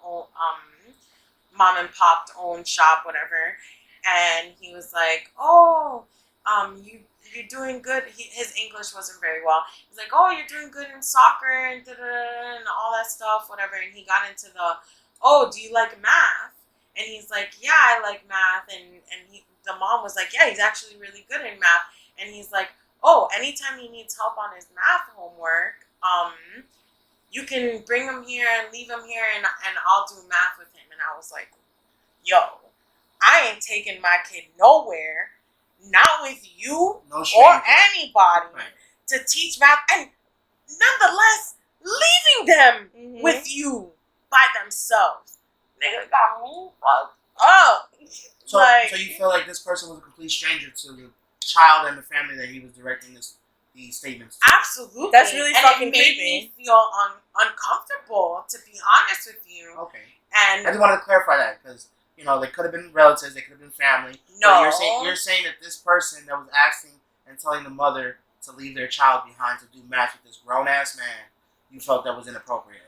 mom and pop owned shop, whatever. And he was like, "Oh, you're doing good." His English wasn't very well. He's like, "Oh, you're doing good in soccer and and all that stuff, whatever." And he got into the, "Oh, do you like math?" And he's like, "Yeah, I like math." And the mom was like, "Yeah, he's actually really good in math." And he's like, "Oh, anytime he needs help on his math homework, you can bring him here and leave him here, and I'll do math with him." And I was like, "Yo, I ain't taking my kid nowhere, not with you No or stranger. anybody, Right. to teach math, and nonetheless, leaving them with you by themselves." Nigga got me fucked up. So, Like- so you feel like this person was a complete stranger to the child and the family that he was directing these statements to? Absolutely. That's really and fucking it made creepy. me feel uncomfortable, to be honest with you. Okay. I And just wanted to clarify that because they could have been relatives, they could have been family. no, But you're saying that this person that was asking and telling the mother to leave their child behind to do math with this grown ass man, you felt that was inappropriate.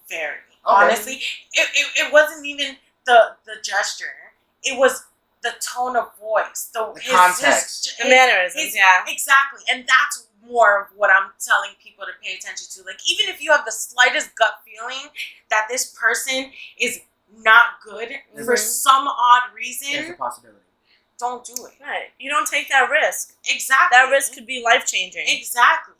very Okay. honestly, it wasn't even the gesture. It was the tone of voice, the context. The mannerisms, yeah. Exactly, and that's more of what I'm telling people to pay attention to. Like, even if you have the slightest gut feeling that this person is not good for some odd There's reason, a possibility. don't do it. Right. You don't take that risk. Exactly. That risk could be life-changing. Exactly.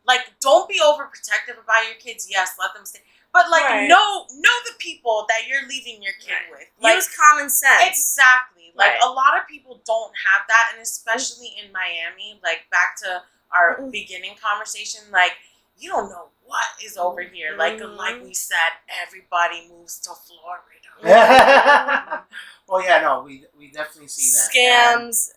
Like, don't be overprotective about your kids. Yes, let them stay. But, like, Right. know the people that you're leaving your kid with. Like, Use common sense. exactly. Like, Right. a lot of people don't have that, and especially in Miami, like, back to our beginning conversation, like, you don't know what is over here. Like we said, everybody moves to Florida. Well, yeah, no, we definitely see that. Scams.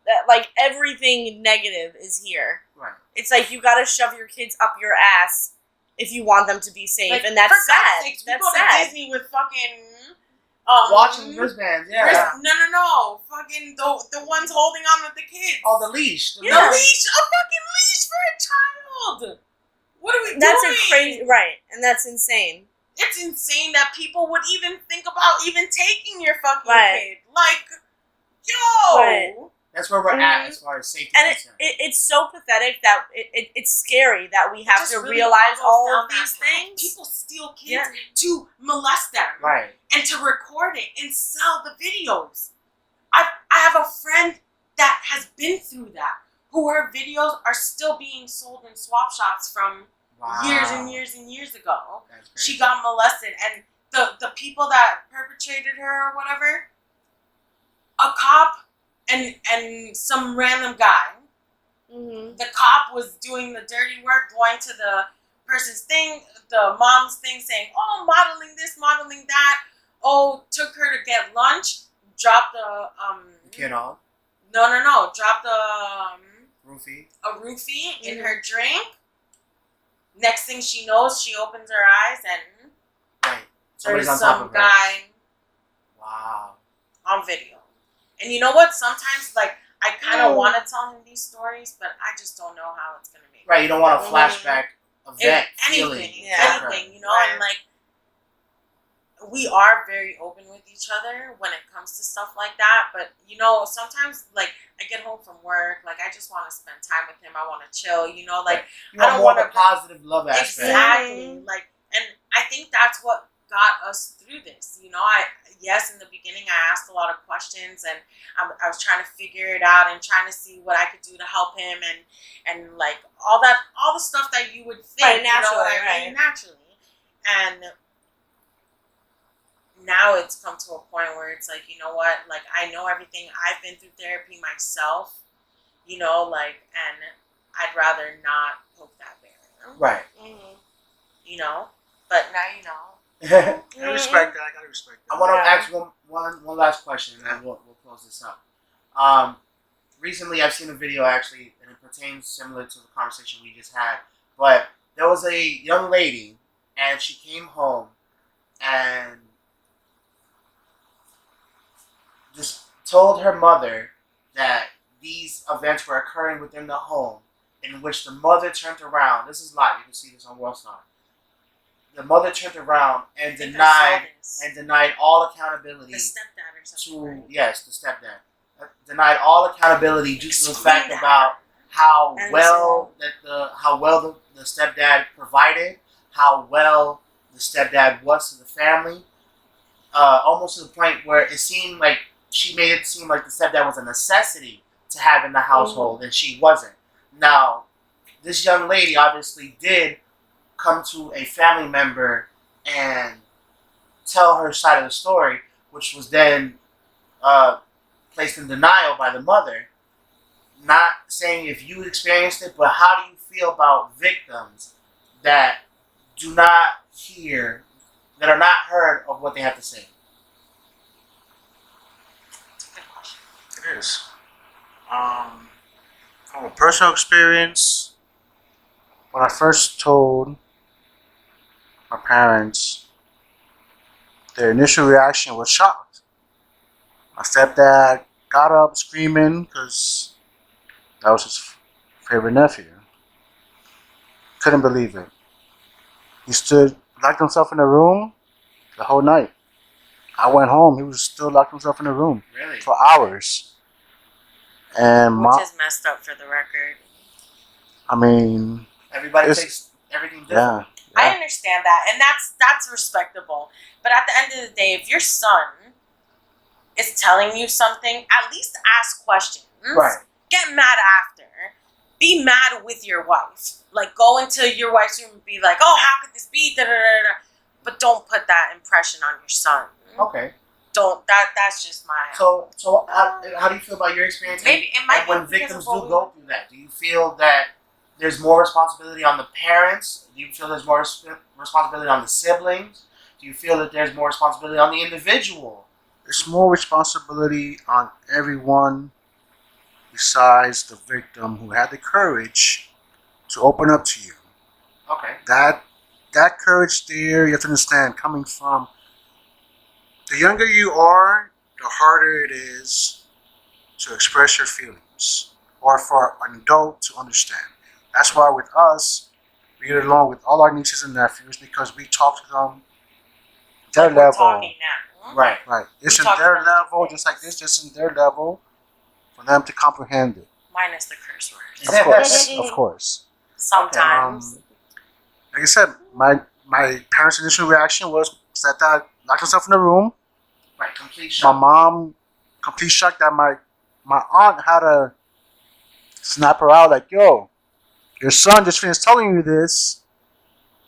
That, like, everything negative is here. Right. It's like you gotta shove your kids up your ass if you want them to be safe, Like, and that's for God's sad. sakes, we That's go to sad. Disney with fucking Watching wristbands, yeah. No. Fucking the ones holding on with the kids. Oh, the leash. The leash, a fucking leash for a child. What are we That's doing? a crazy, right? And that's insane. It's insane that people would even think about even taking your fucking Right. kid. Like, yo. Right. That's where we're at as far as safety And concerned. it's so pathetic that it's scary that we have Just to really realize goes all down of these that path. things. People steal kids Yeah. to molest them. Right. And to record it and sell the videos. I have a friend that has been through that, who her videos are still being sold in swap shops from years and years and years ago. That's crazy. She got molested, and the people that perpetrated her or whatever, a cop and some random guy. Mm-hmm. The cop was doing the dirty work, going to the person's thing, the mom's thing, saying, "Oh, modeling this, modeling that." Oh, took her to get lunch. Dropped the kid off. No. Dropped the Roofie. a roofie in her drink. Next thing she knows, she opens her eyes and Right. Somebody's there's on top some of her. guy Wow. on video. And you know what? Sometimes, like, I kind of want to tell him these stories, but I just don't know how it's gonna make. Right. You don't want a flashback event Anything, feeling. anything, you know, and like, we are very open with each other when it comes to stuff like that. But you know, sometimes like I get home from work, like I just want to spend time with him. I want to chill, you know, like You want I don't more of wanna- a positive love aspect. exactly, like, and I think that's what got us through this. You know, in the beginning I asked a lot of questions, and I was trying to figure it out and trying to see what I could do to help him, and like all the stuff that you would think, Right, you know what naturally, I mean? right. Naturally, and now it's come to a point where it's like, you know what, like I know everything. I've been through therapy myself, you know, like, and I'd rather not poke that bear, Right. Mm-hmm. you know, but now you know. I respect that. I gotta respect that. I want to Yeah. ask one last question, and then we'll close this up. Recently, I've seen a video actually, and it pertains similar to the conversation we just had. But there was a young lady, and she came home, and just told her mother that these events were occurring within the home, in which the mother turned around. This is live. You can see this on Worldstar. The mother turned around and I think I saw this. denied all accountability The stepdad or something. to right? yes, the stepdad denied all accountability due to the Explain fact that. about how I well the stepdad provided, how well the stepdad was to the family, almost to the point where it seemed like she made it seem like the stepdad was a necessity to have in the household, and she wasn't. Now, this young lady obviously did come to a family member and tell her side of the story, which was then placed in denial by the mother. Not saying if you experienced it, but how do you feel about victims that do not hear, that are not heard of what they have to say? Good question. It is. From a personal experience, when I first told my parents, their initial reaction was shocked. My stepdad got up screaming because that was his favorite nephew. Couldn't believe it. He stood, locked himself in a room the whole night. I went home, he was still locked himself in a room Really? for hours. And Which is messed up for the record. I mean, Everybody It's- takes everything different. yeah. I understand that, and that's respectable. But at the end of the day, if your son is telling you something, at least ask questions. Right. Get mad after, be mad with your wife. Like, go into your wife's room and be like, oh, how could this be? Da, da, da, da. But don't put that impression on your son. Okay. Don't. That's just my. So how do you feel about your experience? Maybe it might when be victims because do of go through that? Do you feel that there's more responsibility on the parents? Do you feel there's more responsibility on the siblings? Do you feel that there's more responsibility on the individual? There's more responsibility on everyone besides the victim who had the courage to open up to you. Okay. That courage there, you have to understand, coming from the younger you are, the harder it is to express your feelings or for an adult to understand. That's why with us, we get along with all our nieces and nephews because we talk to them their Like we're level. talking now. Right. Right. It's We in talk their to them like level, this. just like this, just in their level for them to comprehend it. Minus the curse words. Of course. Of course. Sometimes. Like I said, my parents' initial reaction was that I locked himself in the room. Right. Complete My shock. mom, complete shock that my aunt had to snap her out like, yo, your son just finished telling you this.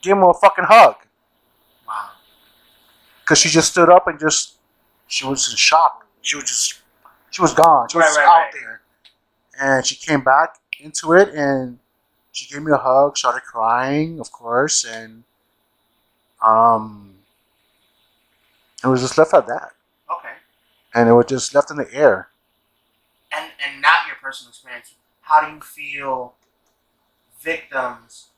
Give him a fucking hug. Wow. Because she just stood up and she was in shock. She was gone. She was out there. And she came back into it and she gave me a hug, started crying, of course, and it was just left at that. Okay. And it was just left in the air. And not your personal experience. How do you feel victims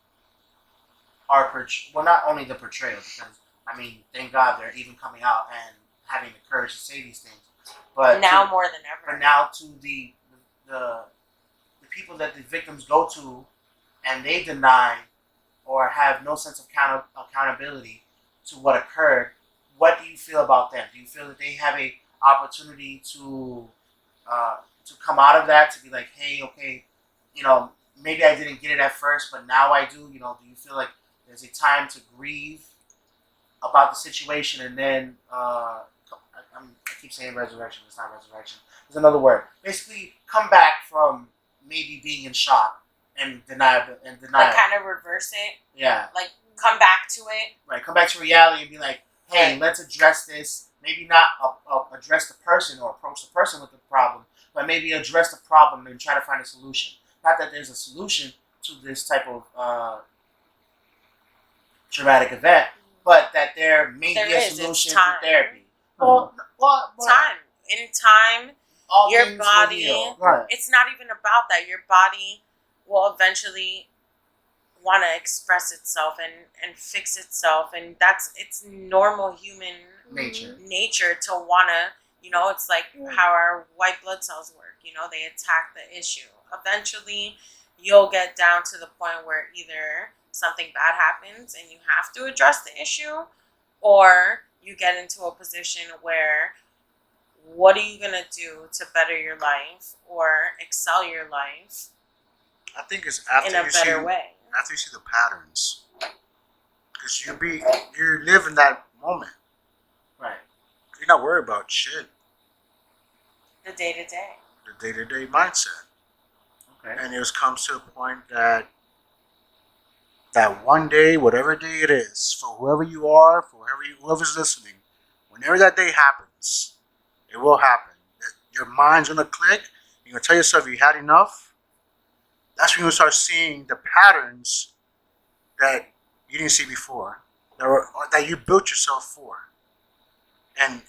are not only the portrayal, because I mean, thank God they're even coming out and having the courage to say these things. But Now more than ever. But now to the people that the victims go to, and they deny or have no sense of accountability to what occurred. What do you feel about them? Do you feel that they have a opportunity to come out of that, to be like, hey, okay, maybe I didn't get it at first, but now I do. Do you feel like there's a time to grieve about the situation, and then I keep saying resurrection. It's not resurrection. There's another word. Basically, come back from maybe being in shock and deny. Like kind of reverse it. Yeah. Like come back to it. Right. Come back to reality and be like, hey, let's address this. Maybe not address the person or approach the person with the problem, but maybe address the problem and try to find a solution. Not that there's a solution to this type of traumatic event, but that there may be a solution to therapy. Well, time. In time, all your things body, will heal. Right. it's not even about that. Your body will eventually want to express itself and fix itself. And it's normal human nature to want to, it's like how our white blood cells work. They attack the issue. Eventually, you'll get down to the point where either something bad happens and you have to address the issue, or you get into a position where what are you going to do to better your life or excel your life I think it's after in a better way. After you see the patterns. Because you live in that moment. Right. You're not worried about shit. The day-to-day. The day-to-day mindset. Okay. And it comes to a point that one day, whatever day it is, for whoever you are, for whoever's listening, whenever that day happens, it will happen. Your mind's gonna click. You're gonna tell yourself you had enough. That's when you'll start seeing the patterns that you didn't see before, that you built yourself for, and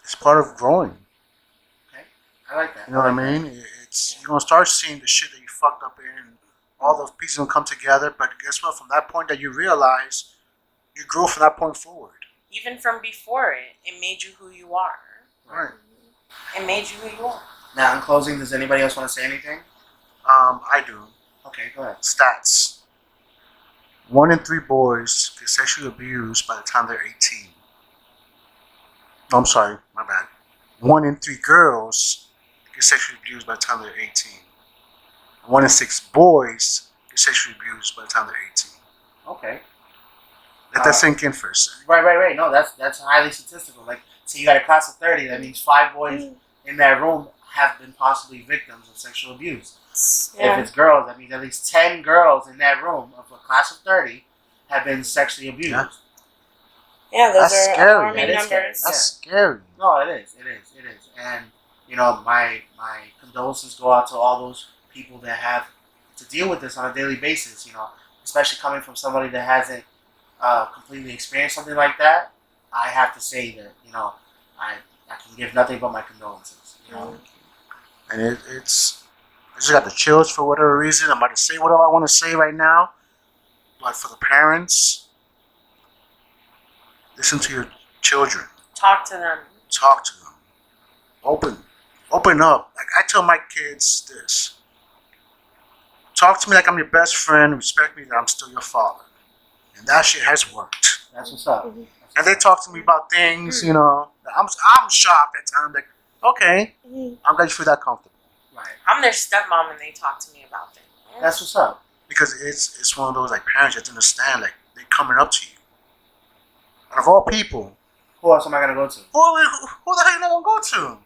it's part of growing. Okay. I like that. You know what I mean? You're gonna start seeing the shit that you fucked up in, and all those pieces gonna come together. But guess what? From that point that you realize, you grow from that point forward. Even from before it made you who you are. Right. It made you who you are. Now, in closing, does anybody else want to say anything? I do. Okay, go ahead. Stats. 1 in 3 boys get sexually abused by the time they're 18. No, I'm sorry, my bad. 1 in 3 girls get sexually abused by the time they're 18. 1 in 6 boys get sexually abused by the time they're 18. Okay. Let that sink in for a second. Right. No, that's highly statistical. Like, say you got a class of 30, that means 5 boys in that room. have been possibly victims of sexual abuse. Yeah. If it's girls, that means at least 10 girls in that room of a class of 30 have been sexually abused. Yeah. Yeah, those That's are scary. alarming That is scary. numbers. That's scary. No, it is. And, my condolences go out to all those people that have to deal with this on a daily basis, especially coming from somebody that hasn't completely experienced something like that. I have to say that, I can give nothing but my condolences, And it's I just got the chills for whatever reason. I'm about to say whatever I want to say right now. But for the parents, listen to your children. Talk to them. Talk to them. Open up. Like I tell my kids this. Talk to me like I'm your best friend. Respect me that I'm still your father. And that shit has worked. That's what's up. Mm-hmm. And they talk to me about things, I'm shocked at times. Like, okay, I'm glad you feel that comfortable. Right. I'm their stepmom and they talk to me about things. That's what's up. Because it's one of those like parents you have to understand, like they're coming up to you. And of all people, Who else am I going to go to? who the hell you not gonna go to?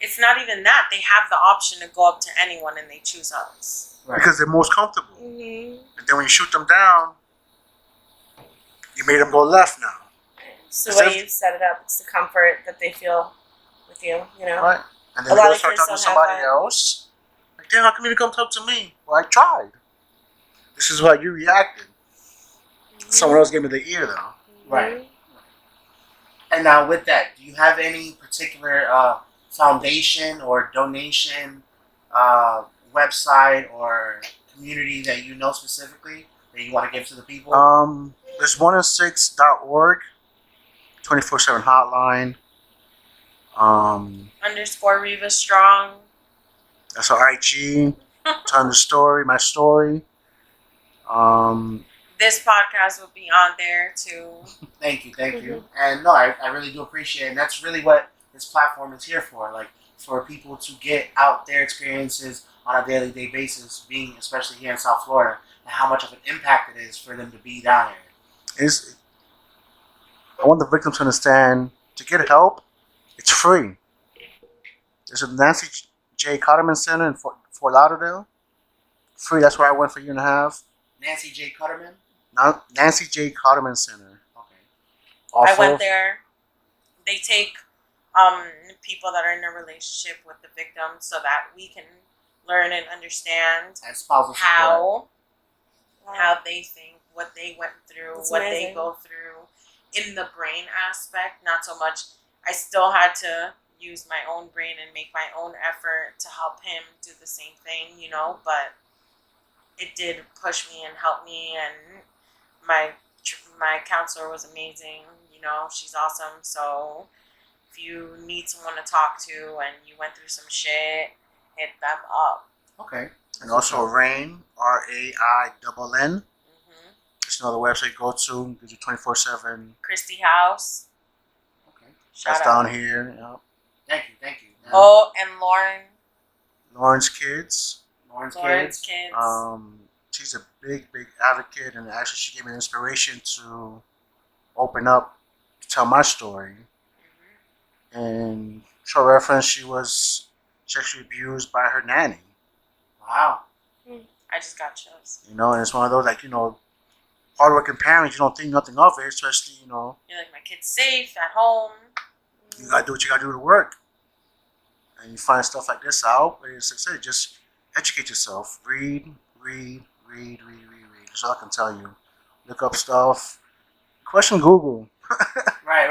It's not even that. They have the option to go up to anyone and they choose us. Right. Because they're most comfortable. Mm-hmm. And then when you shoot them down, you made them go left now. It's the way you set it up. It's the comfort that they feel with you, Right? And then A they lot go of start kids talking to don't have somebody that. else. Like, damn, how come you didn't come talk to me? Well, I tried. This is why you reacted. Someone else gave me the ear, though. Right. And now with that, do you have any particular foundation or donation website or community that you know specifically that you want to give to the people? There's 106.org, 24/7 hotline. _ Riva Strong. That's our IG. Telling the story, my story. This podcast will be on there too. Thank you. And no, I really do appreciate it. And that's really what this platform is here for. Like, for people to get out their experiences on a daily day basis, being especially here in South Florida, and how much of an impact it is for them to be down here. I want the victims to understand, to get help, it's free. There's a Nancy J. Cotterman Center in Fort Lauderdale. Free, that's where I went for a year and a half. Nancy J. Cutterman? Nancy J. Cotterman Center. Okay. I went there. They take people that are in a relationship with the victim so that we can learn and understand And spousal support. how they think, what they went through, That's what amazing. they go through in the brain aspect. Not so much. I still had to use my own brain and make my own effort to help him do the same thing, but it did push me and help me, and my counselor was amazing. She's awesome. So if you need someone to talk to and you went through some shit, hit them up. Okay. And also RAIN, RAINN. Mm-hmm. It's another website you go to. Gives you 24/7. Christy House. Okay. That's Shout out. down here. Yep. Thank you. Oh, and Lauren. Lawrence Kids. Lauren's Lawrence kids. Kids. She's a big advocate, and actually she gave me inspiration to open up, to tell my story. Mm-hmm. And short reference, she was sexually abused by her nanny. Wow. I just got chills. And it's one of those, like, hardworking parents, you don't think nothing of it, especially, You're like, my kid's safe at home. you gotta do what you gotta do to work. And you find stuff like this out, but as I said, just educate yourself. Read. That's all I can tell you. Look up stuff. Question Google. Right.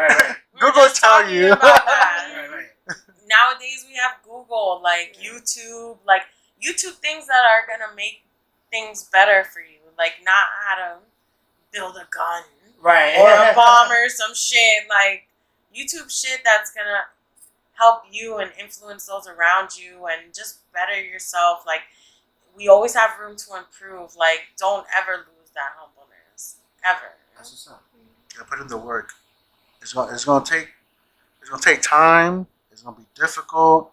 We were Google just tell talking you. about that. right. Nowadays we have Google, like YouTube things that are gonna make things better for you, like not how to build a gun Right. or a bomb or some shit, like YouTube shit that's gonna help you and influence those around you and just better yourself. Like, we always have room to improve. Like, don't ever lose that humbleness, ever. That's what's up. You gotta put in the work. It's gonna take time. It's gonna be difficult.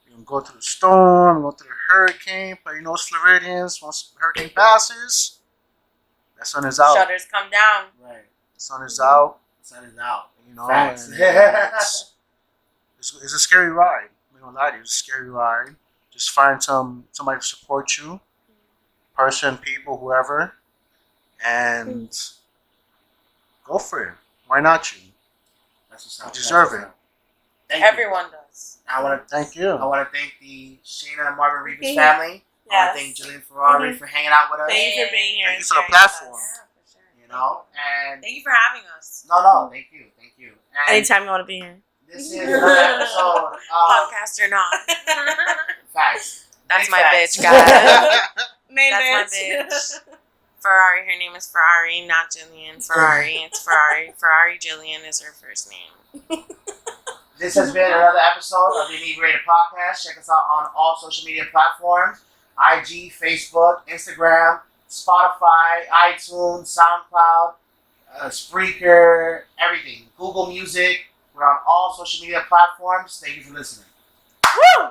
You're gonna go through the storm, go through the hurricane, but Floridians, once the hurricane passes, that sun is out. Shutters come down. Right. The sun is out. The sun is out. You know, Facts. and it's a scary ride. I'm gonna lie to you, it's a scary ride. Just find somebody to support you, person, people, whoever, and go for it. Why not you? That's what's up. You deserve it. Thank you. Everyone does. I want to Thank you. I want to thank the Shayna and Marvin Rivas family. I Yes. want to thank Jillian Ferrari for hanging out with us. Thank you for being here. Thank and you for the sharing with us. platform. For sure. You know, and Thank you for having us. no, thank you. And Anytime you want to be here. this is another episode of Podcast or not. Facts. That's Big my facts. bitch, guys. Main That's bitch. my bitch. Ferrari, her name is Ferrari, not Jillian. Ferrari, it's Ferrari. Ferrari Jillian is her first name. This has been another episode of the Inebriated Podcast. Check us out on all social media platforms: IG, Facebook, Instagram, Spotify, iTunes, SoundCloud, Spreaker, everything. Google Music. We're on all social media platforms. Thank you for listening. Woo!